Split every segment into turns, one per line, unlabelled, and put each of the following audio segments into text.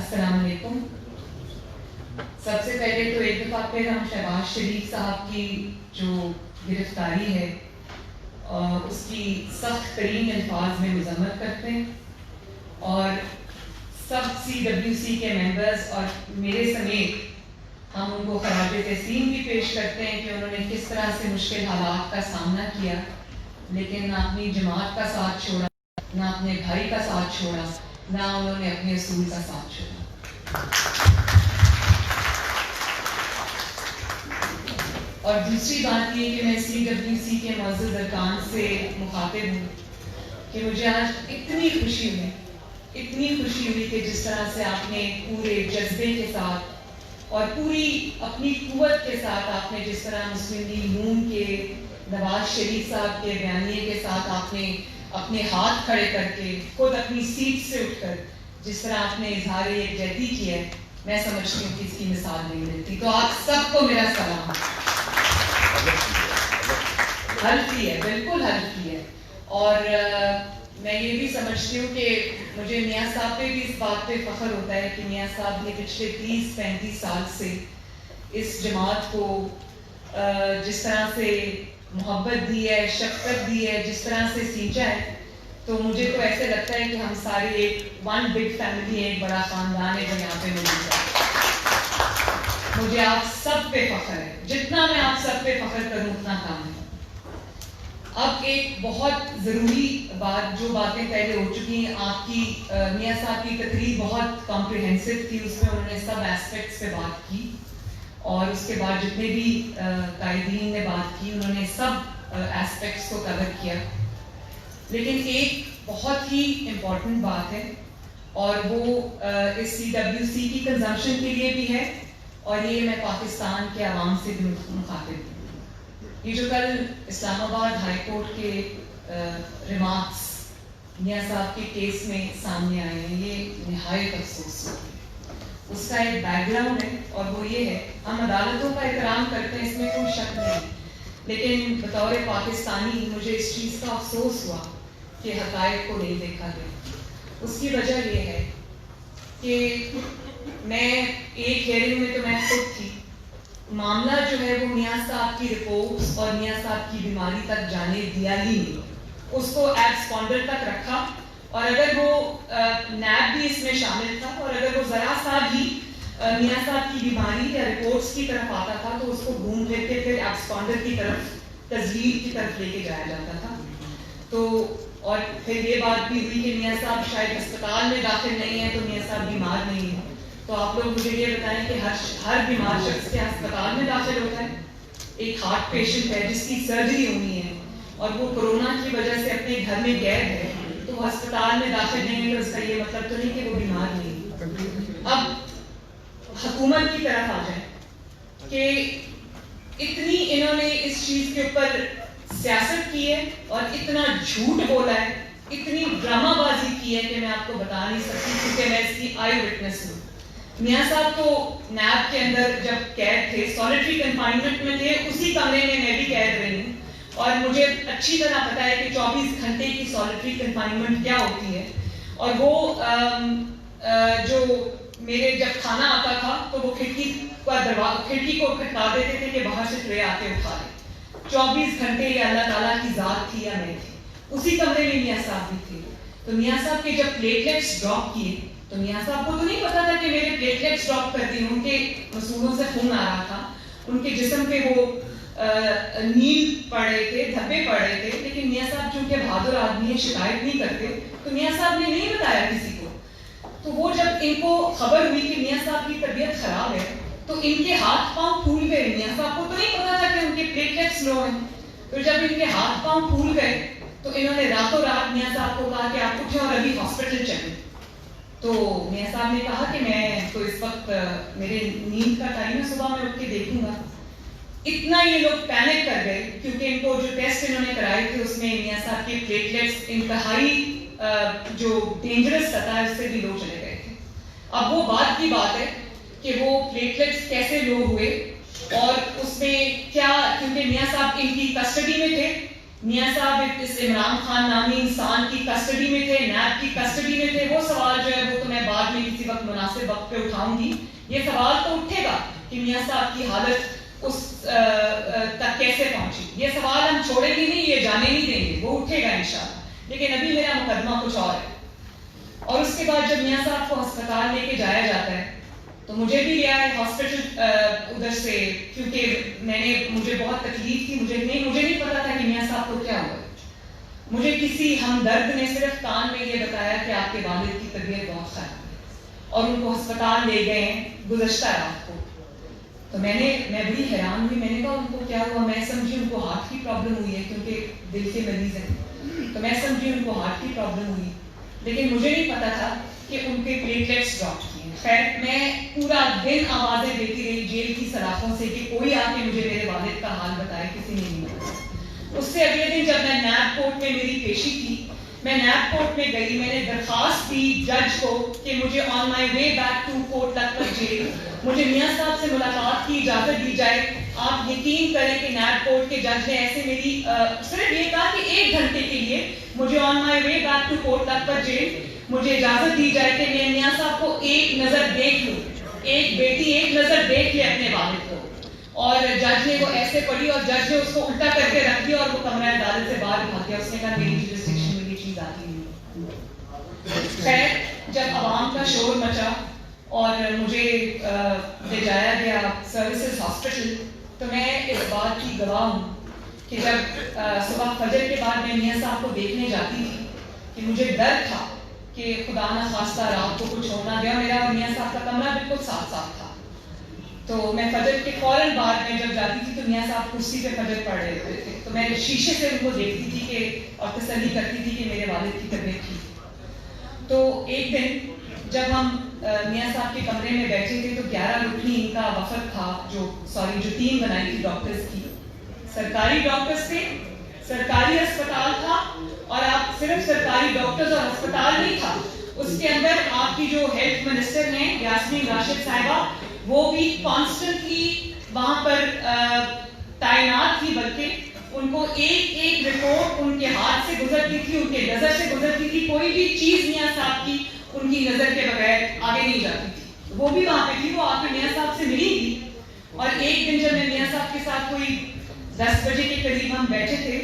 السلام علیکم. سب سے پہلے تو ایک دفعہ پھر ہم شہباز شریف صاحب کی جو گرفتاری ہے اس کی سخت ترین الفاظ میں مذمت کرتے ہیں اور سب CWC کے ممبرز اور میرے سمیت ہم ان کو خراج تحسین بھی پیش کرتے ہیں کہ انہوں نے کس طرح سے مشکل حالات کا سامنا کیا، لیکن نہ اپنی جماعت کا ساتھ چھوڑا، نہ اپنے بھائی کا ساتھ چھوڑا، نہ انہوں نے اپنے اصول کا ساتھ چھوڑا. اور دوسری بات یہ کہ میں CWC کے معزز ارکان سے مخاطب ہوں کہ مجھے آج اتنی خوشی ہوئی کہ جس طرح سے آپ نے پورے جذبے کے ساتھ اور پوری اپنی قوت کے ساتھ آپ نے جس طرح مسلم لیگ نون کے نواز شریف صاحب کے بیانیے کے ساتھ آپ نے اپنے ہاتھ کھڑے کر کے خود اپنی سیٹ سے اٹھ کر جس طرح آپ نے اظہار یکجہتی کیا ہے، میں سمجھتی ہوں کہ اس کی مثال نہیں ملتی. تو آپ سب کو میرا سلام. حل کی ہے، بالکل حل کی ہے. اور میں یہ بھی سمجھتی ہوں کہ مجھے میاں صاحب پہ بھی اس بات پہ فخر ہوتا ہے کہ میاں صاحب نے پچھلے 30-35 سال سے اس جماعت کو جس طرح سے محبت دی ہے، شفقت دی ہے، جس طرح سے سینچا ہے، تو مجھے تو ایسے لگتا ہے کہ ہم سارے ایک ون بگ فیملی، ایک بڑا خاندان ہے جو یہاں پہ موجود ہے. مجھے آپ سب پہ فخر ہے، جتنا میں آپ سب پہ فخر کروں اتنا کام ہے. اب ایک بہت ضروری بات، جو باتیں پہلے ہو چکی ہیں، آپ کی میاں صاحب کی تقریر بہت کمپریہنسو تھی، اس میں انہوں نے سب ایسپیکٹس پہ بات کی اور اس کے بعد جتنے بھی قائدین نے بات کی انہوں نے سب ایسپیکٹس کو کور کیا. لیکن ایک بہت ہی امپورٹنٹ بات ہے اور وہ اس CWC کی کنزمپشن کے لیے بھی ہے اور یہ میں پاکستان کے عوام سے بھی مخاطب ہوں. یہ جو کل اسلام آباد ہائی کورٹ کے ریمارکس میاں صاحب کے کیس میں سامنے آئے ہیں، یہ نہایت افسوس ہے. اس کا ایک بیک گراؤنڈ ہے اور وہ یہ ہے، ہم عدالتوں کا احترام کرتے ہیں، اس میں کوئی شک نہیں، لیکن بطور پاکستانی مجھے اس چیز کا افسوس ہوا کہ حقائق کو نہیں دیکھا گیا. اس کی وجہ یہ ہے کہ میں ایک ہیئرنگ میں تو میں خود تھی، معاملہ جو ہے وہ میاں صاحب کی رپورٹس اور میاں صاحب کی بیماری تک جانے دیا ہی نہیں، اس کو ایبسکونڈر تک رکھا. اور اگر وہ نیب بھی اس میں شامل تھا اور اگر وہ ذرا سا بھی میاں صاحب کی بیماری یا رپورٹس کی طرف آتا تھا تو اس کو گھوم لے کے پھر ایبسکونڈر کی طرف، تزویر کی طرف لے کے جایا جاتا تھا. تو اور پھر یہ بات بھی ہوئی کہ میاں صاحب شاید اسپتال میں داخل نہیں ہیں تو میاں صاحب بیمار نہیں ہیں. تو آپ لوگ مجھے یہ بتائیں کہ ہر بیمار شخص کے اسپتال میں داخل ہوتا ہے. ایک ہارٹ پیشنٹ ہے جس کی سرجری ہونی ہے اور وہ کورونا کی وجہ سے اپنے گھر میں قید ہے، تو وہ اسپتال میں داخل نہیں ہے، تو اس کا یہ مطلب تو نہیں کہ وہ بیمار نہیں. اب حکومت کی طرف آ جائیں کہ اتنی انہوں نے اس چیز کے اوپر سیاست کی ہے اور اتنا جھوٹ بولا ہے، اتنی ڈرامہ بازی کی ہے کہ میں آپ کو بتا نہیں سکتی، کیونکہ میں اس کی آئی وٹنس ہوں. میاں صاحب تو نیب کے اندر جب قید تھے، سولیٹری کنفائنمنٹ میں تھے، اسی کمرے میں بھی قید رہی ہوں اور مجھے اچھی طرح پتا ہے کہ 24 گھنٹے کی سولیٹری کنفائنمنٹ کیا ہوتی ہے. اور وہ جو میرے جب کھانا آتا تھا تو وہ کھڑکی کو کھٹکا دیتے تھے کہ باہر سے ٹرے آ کے اٹھا لیں. 24 گھنٹے یہ اللہ تعالیٰ کی ذات تھی یا میں تھی، اسی کمرے میں میاں صاحب بھی تھے. تو میاں صاحب کے جب پلیٹلیٹس ڈراپ کیے تو میاں صاحب کو تو نہیں پتا تھا کہ میرے پلیٹلیٹس ڈراپ کر دیے، ان کے مسولوں سے خون آ رہا تھا، ان کے جسم پہ وہ نیل پڑ رہے تھے، دھبے پڑ رہے تھے. لیکن میاں صاحب چونکہ بہادر آدمی ہے، شکایت نہیں کرتے، تو میاں صاحب نے نہیں بتایا کسی کو. تو وہ جب ان کو خبر ہوئی کہ میاں صاحب کی طبیعت خراب ہے تو ان کے ہاتھ پاؤں پھول گئے. میاں صاحب کو تو نہیں پتا تھا کہ ان کے پلیٹلیٹس لو ہیں. تو جب ان کے ہاتھ پاؤں پھول گئے تو انہوں نے راتوں رات میاں صاحب کو کہا کہ آپ اٹھیں اور ابھی ہاسپٹل چلیں. تو میاں صاحب نے کہا کہ میں تو اس وقت میرے نیند کا ٹائم ہے، صبح میں اٹھ کے دیکھوں گا. اتنا یہ لوگ پینک کر گئے کیونکہ ان کو جو ٹیسٹ انہوں نے کرائے تھے اس میں میاں صاحب کے پلیٹلیٹس انتہائی جو ڈینجرس سطح ہے اس سے بھی لو چلے گئے تھے. اب وہ بات کی بات ہے کہ وہ پلیٹلیٹس کیسے لو ہوئے اور اس میں کیا، کیونکہ میاں صاحب ان کی کسٹڈی میں تھے، میاں صاحب اس عمران خان نامی انسان کی کسٹڈی میں تھے، نیب کی کسٹڈی میں تھے. وہ سوال جو ہے وہ تو میں بعد میں کسی وقت مناسب وقت پہ اٹھاؤں گی. یہ سوال تو اٹھے گا کہ میاں صاحب کی حالت اس تک کیسے پہنچی. یہ سوال ہم چھوڑیں گے نہیں، یہ جانے نہیں دیں گے، وہ اٹھے گا انشاءاللہ. لیکن ابھی میرا مقدمہ کچھ اور ہے. اور اس کے بعد جب میاں صاحب کو ہسپتال لے کے جایا جاتا ہے تو مجھے بھی لیا ہے ہاسپٹل ادھر سے، کیونکہ مجھے بہت تکلیف تھی. مجھے نہیں پتا تھا کہ میاں صاحب کو کیا ہوا. مجھے کسی ہمدرد نے صرف کان میں یہ بتایا کہ آپ کے والد کی طبیعت بہت خراب ہے اور ان کو ہسپتال لے گئے ہیں گزشتہ رات کو. تو میں بڑی حیران ہوئی. میں نے کہا ان کو کیا ہوا؟ میں سمجھی ان کو ہارٹ کی پرابلم ہوئی ہے کیونکہ دل کے مریض ہیں. تو میں سمجھی ان کو ہارٹ کی پرابلم ہوئی، لیکن مجھے نہیں پتا تھا کہ ان کے پلیٹلیٹس ڈراپ کیے. خیر میں پورا دن آوازیں دیتی رہی جیل کی سلاخوں سے کہ کوئی آ کے مجھے میرے والد کا حال بتائے. کسی نے نہیں بتایا. اس سے اگلے دن جب میں نیب کورٹ میں میری پیشی تھی، میں نیب کورٹ میں گئی. میں نے درخواست دی جج کو کہ مجھے on my way back to Kot Lakhpat jail مجھے میاں صاحب سے ملاقات کی اجازت دی جائے. آپ یقین کریں کہ نیب کورٹ کے جج نے ایسے میری صرف یہ کہا کہ 1 گھنٹے کے لیے مجھے on my way back to Kot Lakhpat jail مجھے اجازت دی جائے کہ میں میاں صاحب کو ایک نظر دیکھ لوں. ایک بیٹی ایک نظر دیکھ لے اپنے والد کو. اور جج نے وہ ایسے پڑھی اور جج نے اس کو الٹا کر کے رکھ دیا اور وہ کمرہ عدالت سے باہر بھاگ گیا. اس نے کہا میری جورسڈکشن میں یہ چیز آتی نہیں. خیر جب عوام کا شور مچا اور مجھے لے جایا گیا سروسز ہاسپٹل، تو میں اس بات کی گواہ ہوں کہ جب صبح فجر کے بعد میں میاں صاحب کو دیکھنے جاتی تھی کہ مجھے ڈر تھا کہ خدا نہ خواستہ رات کو کچھ ہونا گیا. میرا اور میاں صاحب کا کمرہ بالکل ساتھ ساتھ تھا. تو میں فجر کے فوراً بعد میں جب جاتی تھی تو میاں صاحب کرسی پہ فجر پڑھ رہے ہوتے تھے. تو میں شیشے سے ان کو دیکھتی تھی کہ اور تسلی کرتی تھی کہ میرے والد کی طبیعت ٹھیک. تو ایک دن جب ہم میاں صاحب کے کمرے میں بیٹھے تھے تو 11 رکنی ان کا وفد تھا جو ٹیم بنائی تھی ڈاکٹرز کی. سرکاری ڈاکٹرز تھے، سرکاری اسپتال تھا. اور آپ صرف سرکاری ڈاکٹرز اور اسپتال نہیں تھا، اس کے اندر آپ کی جو ہیلتھ منسٹر ہیں یاسمین راشد صاحبہ، وہ بھی کانسٹنٹلی وہاں پر تعینات تھی. بلکہ ان کو ایک رپورٹ ان کے ہاتھ سے گزرتی تھی، ان کے نظر سے گزرتی تھی. کوئی بھی چیز میاں صاحب کی ان کی نظر کے بغیر آگے نہیں جاتی تھی. وہ بھی وہاں پہ تھی، وہ آ کے میاں صاحب سے ملی تھی. اور ایک دن جب میں میاں صاحب کے ساتھ کوئی 10 بجے کے قریب ہم بیٹھے تھے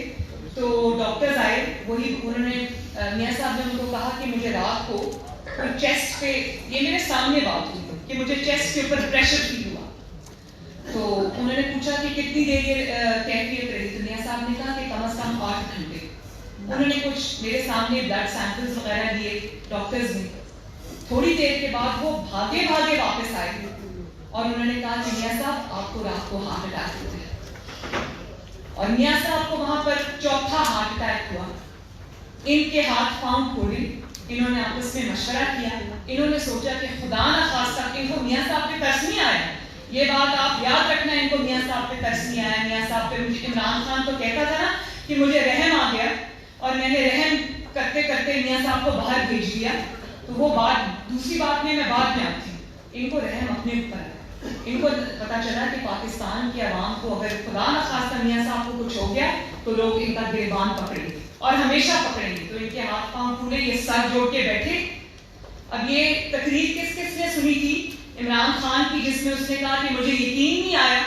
تو ڈاکٹرز آئے. انہوں نے میاں صاحب نے ان کو کہا کہ مجھے رات کو چیسٹ پہ، یہ میرے سامنے بات ہوئی کہ مجھے چیسٹ کے اوپر پریشر فیل ہوا. تو انہوں نے پوچھا کہ کتنی دیر یہ کیفیت رہی. تو میاں صاحب نے کہا کہ کم از کم 8 گھنٹے. انہوں نے کچھ میرے سامنے بلڈ سیمپلز وغیرہ دیے ڈاکٹرز نے. تھوڑی دیر کے بعد وہ بھاگے واپس آئے اور انہوں نے کہا کہ میاں صاحب آپ کو رات کو ہارٹ اٹیک ہوا ہے. اور میاں صاحب کو وہاں پر 4تھا ہارٹ اٹیک ہوا. ان کے ہاتھ پاؤں کھولے، انہوں نے آپس میں مشورہ کیا. انہوں نے سوچا کہ خدا نہ خواستہ ان کو میاں صاحب پہ ترس نہیں آیا. یہ بات آپ یاد رکھنا، ان کو میاں صاحب پہ ترس نہیں آیا. میاں صاحب پہ مجھے عمران خان تو کہتا تھا نا کہ مجھے رحم آ گیا اور میں نے رحم کرتے کرتے میاں صاحب کو باہر بھیج دیا. تو وہ بات دوسری بات میں بعد میں آتی ہوں. ان کو رحم اپنے اوپر ہے. ان کو پتا چلا کہ پاکستان کی عوام کو اگر خدا نہ خواستہ میاں صاحب کو کچھ ہو گیا تو لوگ ان کا گریبان پکڑیں گے اور ہمیشہ پکڑیں گے. تو ان کے ہاتھ پاؤں پھولے، یہ سر جوڑ کے بیٹھے. اب یہ تقریر کس نے سنی تھی؟ عمران خان کی، جس میں اس نے کہا کہ مجھے یقین نہیں آیا.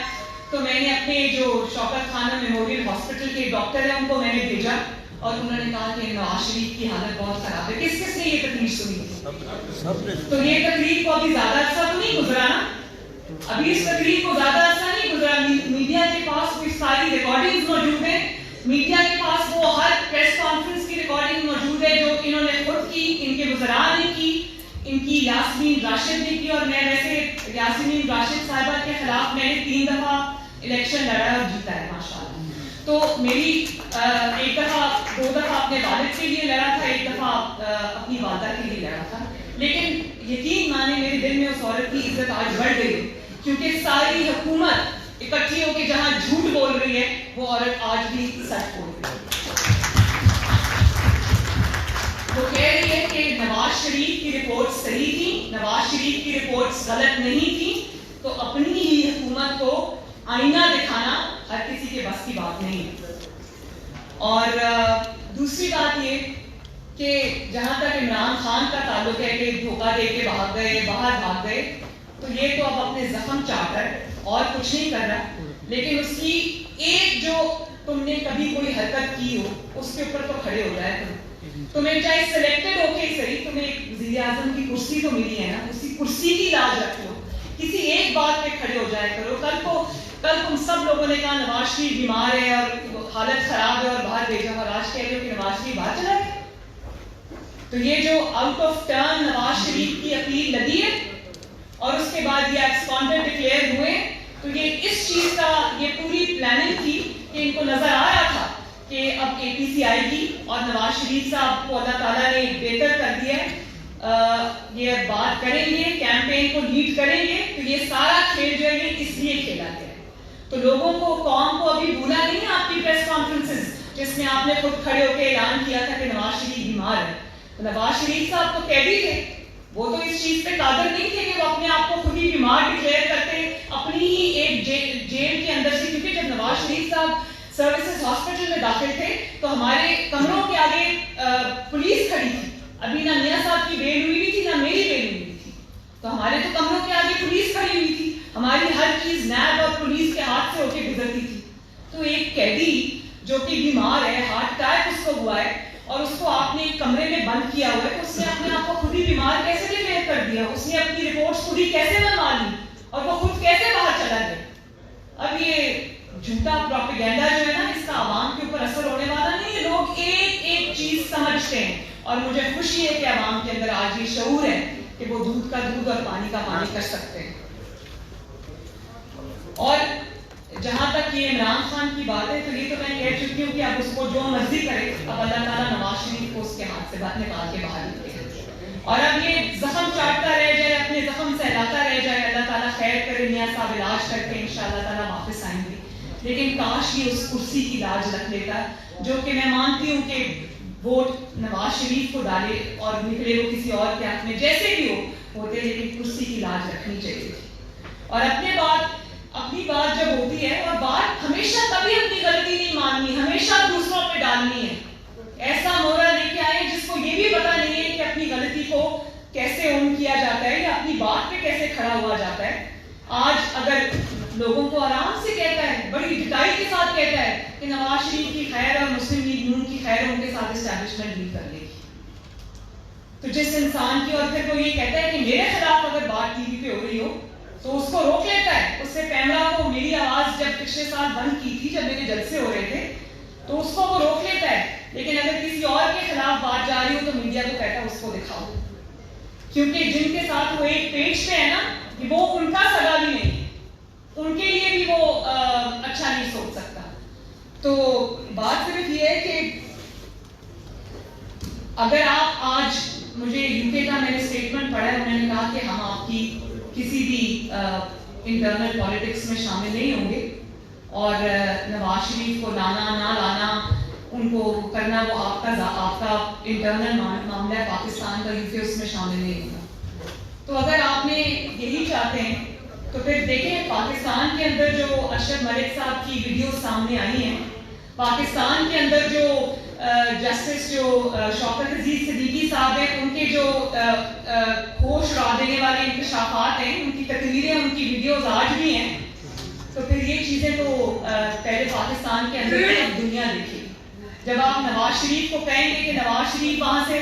تو میں نے اپنے جو شوکت خانہ میموریل ہاسپٹل کے ڈاکٹر ہیں ان کو میں نے بھیجا اور انہوں نے کہا کہ نواز شریف کی حالت بہت خراب ہے. کس نے یہ تقریر سنی تھی؟ تو یہ تقریر کو ابھی زیادہ عرصہ تو نہیں گزرا نا، ابھی اس تقریر کو زیادہ عرصہ نہیں گزرا. میڈیا کے پاس کوئی ساری ریکارڈنگ موجود ہے. میڈیا کے پاس وہ ہر پریس کانفرنس کی ریکارڈنگ موجود ہے جو انہوں نے خود کی، ان کے وزراء نے کی، ان کی یاسمین راشد نے کی. اور میں ویسے یاسمین راشد صاحبہ کے خلاف میں نے 3 دفعہ الیکشن لڑا اور جیتا ہے ماشاءاللہ. تو میری ایک دفعہ 2 دفعہ اپنے والد کے لیے لڑا تھا، ایک دفعہ اپنی والدہ کے لیے لڑا تھا. لیکن یقین مانے میرے دل میں اس عورت کی عزت آج بڑھ گئی کیونکہ ساری حکومت اکٹھی ہو کے جہاں جھوٹ بول رہی ہے وہ عورت آج بھی سچ بول رہی ہے. وہ کہہ رہی ہے کہ نواز شریف کی رپورٹ صحیح تھی، نواز شریف کی رپورٹس غلط نہیں تھی. تو اپنی ہی حکومت کو آئینہ دکھانا ہر کسی کے بس کی بات نہیں ہے. اور دوسری بات یہ کہ جہاں تک عمران خان کا تعلق ہے کہ دھوکہ دے کے بھاگ گئے، باہر بھاگ گئے، تو یہ تو اب اپنے زخم چاٹ کر اور کچھ نہیں کر رہا، لیکن اس کی ایک جو تم نے کبھی کوئی حرکت کی ہو اس کے اوپر تو کھڑے ہو جائے تمہیں چاہے سلیکٹڈ ہو کے صحیح، تمہیں ایک وزیر اعظم کی کرسی تو ملی ہے نا، اسی کرسی کی لاج رکھ لو، کسی ایک بات پہ کھڑے ہو جائے کرو۔ کل تم سب لوگوں نے کہا نواز شریف بیمار ہے اور حالت خراب ہے اور باہر بھیجا، اور آج کہہ رہے ہو کہ نواز شریف باہر چلا گیا۔ تو یہ جو out of turn Nawaz Sharif کی اپیل لگی ہے اور اس کے بعد یہ ایبسکانڈنٹ ڈکلیئر ہوئے، تو یہ اس چیز کا یہ پوری پلاننگ تھی کہ ان کو نظر آ رہا تھا کہ اب اے پی سی آئے گی اور نواز شریف صاحب کو اللہ تعالیٰ نے بہتر کر دیا ہے، یہ بات کریں گے، کیمپین کو لیڈ کریں گے، تو یہ سارا کھیل جو ہے یہ اس لیے کھیلا گیا ہے۔ تو لوگوں کو، قوم کو ابھی بھولا نہیں ہے آپ کی پریس کانفرنسز جس میں آپ نے خود کھڑے ہو کے اعلان کیا تھا کہ نواز شریف بیمار ہے۔ تو نواز شریف صاحب تو قیدی تھے، وہ تو اس چیز پہ قادر نہیں تھے کہ وہ اپنے آپ کو خود ہی بیمار ڈکلیئر کرتے اپنی ہی ایک جیل کے اندر سے، کیونکہ جب نواز شریف صاحب سروسز ہاسپٹل میں داخل تھے تو ہمارے کمروں کے آگے پولیس کھڑی تھی، ابھی نہ میاں صاحب کی بیل ہوئی بھی تھی نہ میری بیل ہوئی تھی، تو ہمارے تو کمروں کے آگے پولیس کھڑی ہوئی تھی، ہماری ہر چیز نیب اور پولیس کے ہاتھ سے ہو کے گزرتی تھی۔ تو ایک قیدی جو کہ بیمار ہے، ہارٹ اٹیک اس کو ہوا ہے اور اس کو آپ نے ایک کمرے میں بند کیا ہوا ہے، تو اس نے اپنے آپ کو خود ہی بیمار کیسے ڈکلیئر کر دیا؟ اس نے اپنی رپورٹس خود ہی کیسے بنوا لی اور وہ خود کیسے باہر چلا گیا؟ اب یہ جھوٹا پروپیگنڈا جو ہے نا، اس کا عوام کے اوپر اثر ہونے والا نہیں ہے۔ لوگ ایک ایک چیز سمجھتے ہیں اور مجھے خوشی ہے کہ عوام کے اندر آج یہ شعور ہے کہ وہ دودھ کا دودھ اور پانی کا پانی کر سکتے ہیں۔ اور جہاں تک یہ عمران خان کی بات ہے تو یہ تو میں کہہ چکی ہوں کہ اب اس کو جو مرضی کرے، اب اللہ تعالیٰ نواز شریف کو اس کے ہاتھ سے بات نکال کے باہر نکلے اور اب یہ زخم چاٹتا رہ جائے، اپنے زخم سہلاتا رہ جائے۔ اللہ تعالیٰ خیر کرے، میاں صاحب علاج کر کے انشاءاللہ تعالیٰ واپس آئیں گے، لیکن کاش یہ اس کرسی کی لاج رکھ لیتا، جو کہ میں مانتی ہوں کہ ووٹ نواز شریف کو ڈالے اور نکلے وہ کسی اور کے حق میں جیسے بھی ہوتے، لیکن کرسی کی لاج رکھنی چاہیے تھی۔ اور اپنی بات جب ہوتی ہے، اور بات ہمیشہ کبھی اپنی غلطی نہیں ماننی، ہمیشہ دوسروں پہ ڈالنی ہے۔ ایسا مورا لے کے آئے جس کو یہ بھی پتا نہیں ہے کہ اپنی غلطی کو کیسے اون کیا جاتا ہے یا اپنی بات پہ کیسے کھڑا ہوا جاتا ہے۔ آج اگر لوگوں کو آرام سے کہتا ہے، بڑی ڈٹائی کے ساتھ کہتا ہے کہ نواز شریف کی خیر اور مسلم لیگ نون کی خیر ان کے ساتھ اسٹیبلشمنٹ ڈیل کر لے گی، تو جس انسان کی، اور پھر وہ یہ کہتا ہے کہ میرے خلاف اگر بات ٹی وی پہ ہو رہی ہو تو اس کو روک لیتا ہے۔ اس سے کیمرہ کو، میری آواز جب پچھلے سال بند کی تھی جب میرے جلسے ہو رہے تھے، تو اس کو وہ روک لیتا ہے، لیکن اگر کسی اور کے خلاف بات جا رہی ہو تو میڈیا کو کہتا ہے اس کو دکھاؤ، کیونکہ جن کے ساتھ وہ ایک پیج پہ ہے نا، وہ ان کا سگا بھی نہیں ہے، ان کے لیے بھی وہ اچھا نہیں سوچ سکتا۔ تو بات صرف یہ ہے کہ اگر آپ آج، مجھے یو کے کا میں نے اسٹیٹمنٹ پڑھا ہے، انہوں نے کہا کہ ہم آپ کی کسی بھی انٹرنل پالیٹکس میں شامل نہیں ہوں گے، اور نواز شریف کو لانا نہ لانا، ان کو کرنا، وہ آپ کا انٹرنل معاملہ ہے پاکستان کا، یو کے اس میں شامل نہیں ہوگا۔ تو اگر آپ نے یہی چاہتے ہیں تو پھر دیکھیں پاکستان کے اندر جو ارشد ملک صاحب کی ویڈیوز سامنے آئی ہیں، پاکستان کے اندر جو جسٹس جو شوکت عزیز صدیقی صاحب ہیں، ان کے جو ہوش اڑا دینے والے انکشافات ہیں، ان کی تقریریں، ان کی ویڈیوز آج بھی ہیں، تو پھر یہ چیزیں تو پہلے پاکستان کے اندر دنیا دیکھے۔ جب آپ نواز شریف کو کہیں گے کہ نواز شریف وہاں سے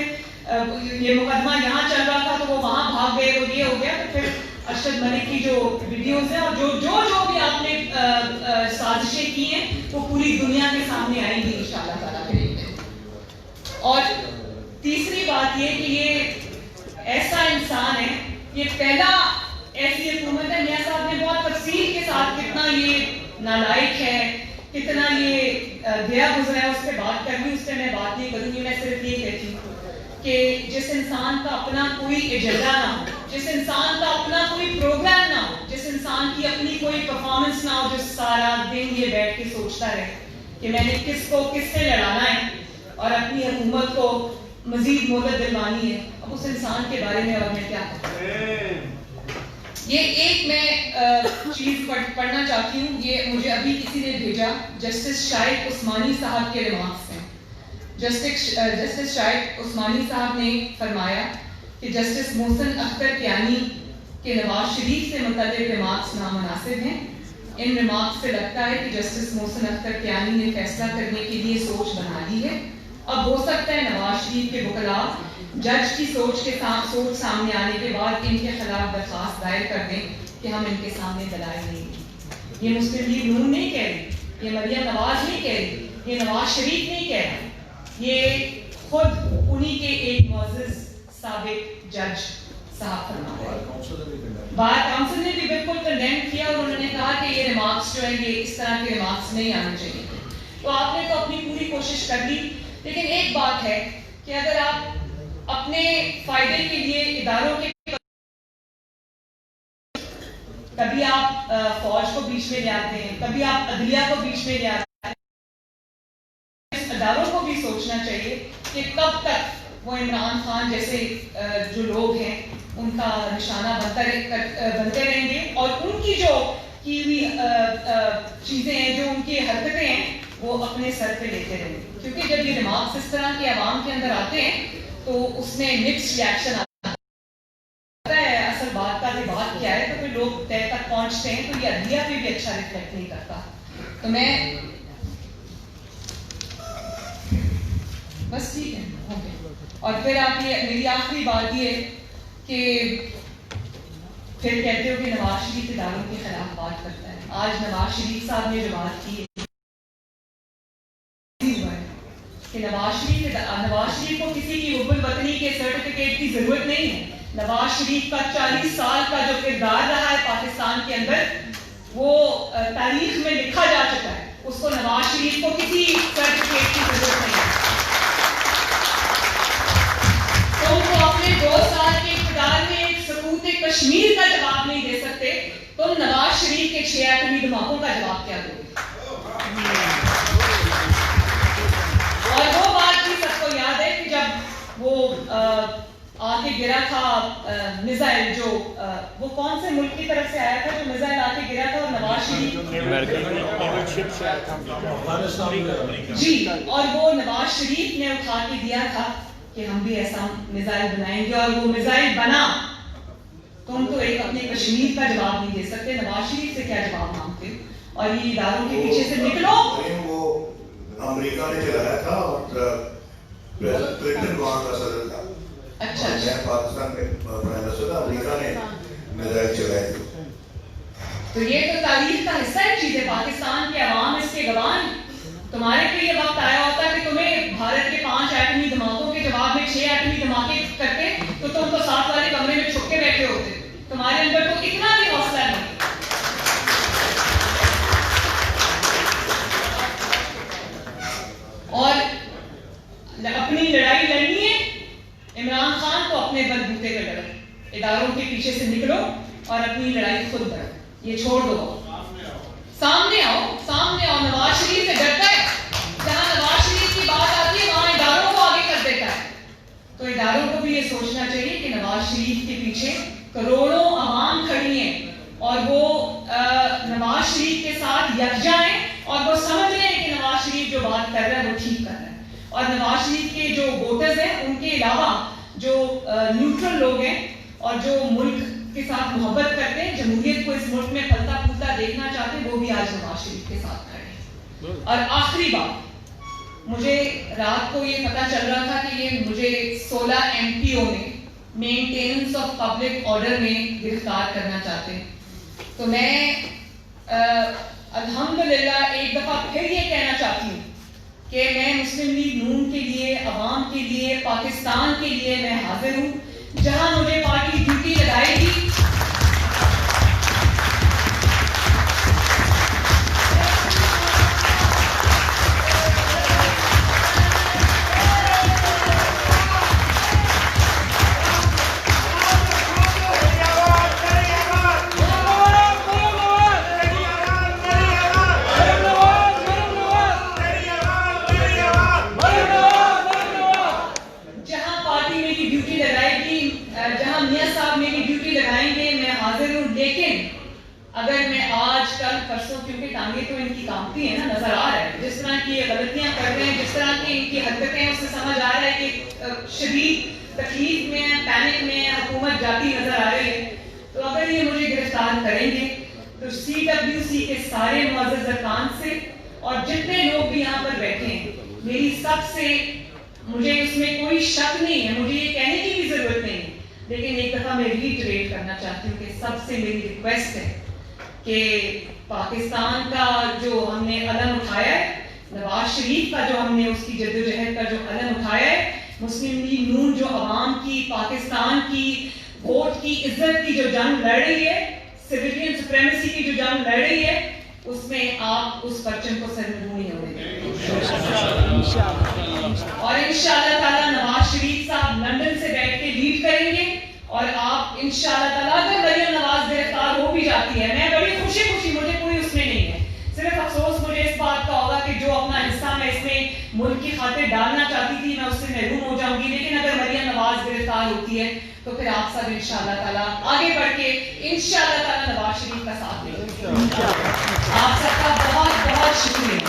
یہ مقدمہ یہاں چل رہا تھا تو وہ وہاں بھاگ گئے، وہ یہ ہو گیا، تو پھر ارشد ملک کی جو ویڈیوز ہیں اور جو بھی آپ نے سازشیں کی ہیں وہ پوری دنیا کے سامنے آئیں گی انشاءاللہ تعالیٰ۔ اور تیسری بات یہ کہ یہ ایسا انسان ہے، یہ پہلا ایسی حکومت ہے، میاں صاحب نے بہت تفصیل کے ساتھ کتنا یہ نالائق ہے، کتنا یہ گیا گزرا ہے، اس پہ بات کرنی، اس پہ میں بات نہیں کروں گی۔ میں صرف یہ کہتی ہوں کہ جس انسان کا اپنا کوئی ایجنڈا نہ ہو، جس انسان کا اپنا کوئی پروگرام نہ ہو، جس انسان کی اپنی کوئی پرفارمنس نہ ہو، جو سارا دن یہ بیٹھ کے سوچتا رہے کہ میں نے کس سے لڑانا ہے اور اپنی حکومت کو مزید مہلت دلوانی ہے، اب اس انسان کے بارے میں اور میں کیا کہوں۔ یہ ایک میں چیز پڑھنا چاہتی ہوں، یہ مجھے ابھی کسی نے بھیجا، جسٹس شاہد عثمانی صاحب کے ریمارکس ہیں۔ جسٹس شاہد عثمانی صاحب نے فرمایا کہ جسٹس محسن اختر کیانی کے نواز شریف سے متعلق ریمارکس نامناسب ہیں. ان ریمارکس سے لگتا ہے کہ جسٹس محسن اختر کیانی نے فیصلہ کرنے کے لیے سوچ بنا لی ہے. اب ہو سکتا ہے نواز شریف کے وکلاء جج کی سوچ سامنے آنے کے بعد ان کے خلاف درخواست دائر کر دیں کہ ہم ان کے سامنے دلائل نہیں دیں. یہ مسلم لیگ نون نہیں کہہ رہی, یہ مریم نواز نہیں کہہ رہی, یہ نواز شریف نہیں کہہ رہا, یہ خود انہی کے ایک معزز سابق جج صاحب فرما رہے ہیں. بار کاؤنسل نے بھی بالکل کنڈیم کیا اور انہوں نے کہا کہ یہ ریمارکس جو ہے یہ اس طرح کے ریمارکس نہیں آنے چاہیے. تو آپ نے تو اپنی پوری کوشش کر لی, لیکن ایک بات ہے کہ اگر آپ اپنے فائدے کے لیے اداروں کے کبھی آپ فوج کو بیچ میں لے آتے ہیں, کبھی آپ عدلیہ کو بیچ میں لے آتے ہیں, اداروں کو بھی سوچنا چاہیے کہ کب تک وہ عمران خان جیسے جو لوگ ہیں ان کا نشانہ بنتے رہیں گے اور ان کی جو کی ہوئی چیزیں ہیں, جو ان کی حرکتیں ہیں وہ اپنے سر پہ لیتے رہیں گے. کیونکہ جب یہ ریمارکس اس طرح کے عوام کے اندر آتے ہیں تو اس میں مکس ریئیکشن آتا ہے. اصل بات کا بھی بات کیا ہے تو پھر لوگ طے تک پہنچتے ہیں, تو یہ عدلیہ پہ بھی اچھا ریفلیکٹ نہیں کرتا. تو میں بس ٹھیک ہے, اوکے. اور پھر آپ یہ میری آخری بات یہ کہ پھر کہتے ہو کہ نواز شریف اداروں کے خلاف بات کرتا ہے. آج نواز شریف صاحب نے جو بات کی کہ نواز شریف کو کسی کی حب الوطنی کے سرٹیفکیٹ کی ضرورت نہیں ہے. نواز شریف کا 40 سال کا جو کردار رہا ہے پاکستان کے اندر وہ تاریخ میں لکھا جا چکا ہے. اس کو نواز شریف کو کسی سرٹیفکیٹ کی ضرورت نہیں ہے. تم کو اپنے 2 سال کے اقتدار میں ایک سقوط کشمیر کا جواب نہیں دے سکتے, تم نواز شریف کے 6 ایٹمی دھماکوں کا جواب کیا دو گے؟ اور وہ بات بھی سب کو یاد ہے کہ جب وہ آ کے گرا تھا میزائل, جو وہ کون سے ملک کی طرف سے آیا تھا جو میزائل آ کے گرا تھا, اور نواز شریف جی, اور وہ نواز شریف نے اٹھا کے دیا تھا کہ ہم بھی ایسا میزائل بنائیں گے, اور وہ میزائل بنا. تم تو ایک اپنے کشمیر کا جواب نہیں دے سکتے, نواز شریف سے کیا جواب مانگتے؟ اور یہ اداروں کے پیچھے سے نکلو.
وہ امریکہ نے چلایا تھا اور کلنٹن وہاں کا صدر تھا.
اچھا,
میں پاکستان میں پرائم منسٹر تھا, امریکہ نے میزائل چلائے تھے.
تو یہ تو تاریخ کا حصہ ہے چیزیں, پاکستان کے عوام اس کے گواہ ہیں. تمہارے پہ یہ وقت آیا ہوتا کہ تمہیں بھارت کے 5 ایٹمی دھماکوں کے جواب میں 6 ایٹمی دھماکے کرتے تو تم تو ساتھ والے کمرے میں چھپ کے بیٹھے ہوتے. تمہارے اندر تو اتنا بھی حوصلہ نہیں. اور اپنی لڑائی لڑنی ہے عمران خان کو اپنے بل بوتے پہ لڑو, اداروں کے پیچھے سے نکلو اور اپنی لڑائی خود لڑو. یہ چھوڑ دو, سامنے آؤ. نواز شریف سے ڈرتا ہے, جہاں نواز شریف کی بات آتی ہے وہاں اداروں کو آگے کر دیتا ہے. تو اداروں کو بھی یہ سوچنا چاہیے کہ نواز شریف کے پیچھے کروڑوں عوام کھڑی ہیں اور وہ نواز شریف کے ساتھ یکجا ہیں, اور وہ سمجھ رہے ہیں کہ نواز شریف جو بات کر رہا ہے وہ ٹھیک کر رہا ہے. اور نواز شریف کے جو ووٹرز ہیں ان کے علاوہ جو نیوٹرل لوگ ہیں اور جو ملک کے ساتھ محبت کرتے ہیں, جمہوریت کو اس ملک میں پلتا پھولتا دیکھنا چاہتے ہیں, وہ بھی آج نواز شریف کے ساتھ کھڑے ہیں. اور آخری بات, مجھے رات کو یہ پتہ چل رہا تھا کہ یہ مجھے 16 MPO نے مینٹیننس آف پبلک آرڈر میں گرفتار کرنا چاہتے ہیں. تو میں الحمدللہ ایک دفعہ پھر یہ کہنا چاہتی ہوں کہ میں مسلم لیگ نون کے لیے, عوام کے لیے, پاکستان کے لیے میں حاضر ہوں. جہاں مجھے پارٹی ڈیوٹی لگائے گی اگر میں آج کل پرسوں، کیونکہ ٹانگیں تو ان کی کامتی ہیں نا، نظر آ رہا ہے جس طرح کی یہ غلطیاں کر رہے ہیں، جس طرح کی ان کی حرکتیں ہیں، اس سے سمجھ آ رہا ہے کہ شدید تکلیف میں، پینک میں حکومت جاتی نظر آ رہی ہے. تو اگر یہ مجھے گرفتار کریں گے تو CWC کے سارے معزز ارکان سے اور جتنے لوگ بھی یہاں پر بیٹھے ہیں، میری سب سے، مجھے اس میں کوئی شک نہیں ہے، مجھے یہ کہنے کی بھی ضرورت نہیں ہے، لیکن ایک دفعہ میں ریٹریٹ کرنا چاہتی ہوں کہ سب سے میری ریکویسٹ ہے کہ پاکستان کا جو ہم نے علم اٹھایا ہے، نواز شریف کا جو ہم نے اس کی جدوجہد کا جو علم اٹھایا ہے، مسلم لیگ نون جو عوام کی، پاکستان کی ووٹ کی عزت کی جو جنگ لڑ رہی ہے، سویلین سپریمیسی کی جو جنگ لڑ رہی ہے، اس میں آپ اس پرچم کو سرنگو نہیں ہونے دیں. اور انشاءاللہ تعالیٰ نواز شریف صاحب لندن سے بیٹھ کے لیڈ کریں گے، اور آپ انشاءاللہ تعالیٰ اگر مریم نواز گرفتار ہو بھی جاتی ہے، میں بڑی خوشی مجھے کوئی اس میں نہیں ہے، صرف افسوس مجھے اس بات کا ہوگا کہ جو اپنا حصہ میں اس میں ملک کی خاطر ڈالنا چاہتی تھی میں اس سے محروم ہو جاؤں گی. لیکن اگر مریم نواز گرفتار ہوتی ہے تو پھر آپ سب انشاءاللہ تعالیٰ آگے بڑھ کے انشاءاللہ تعالیٰ نواز شریف کا ساتھ دیں گے. آپ سب کا بہت بہت شکریہ.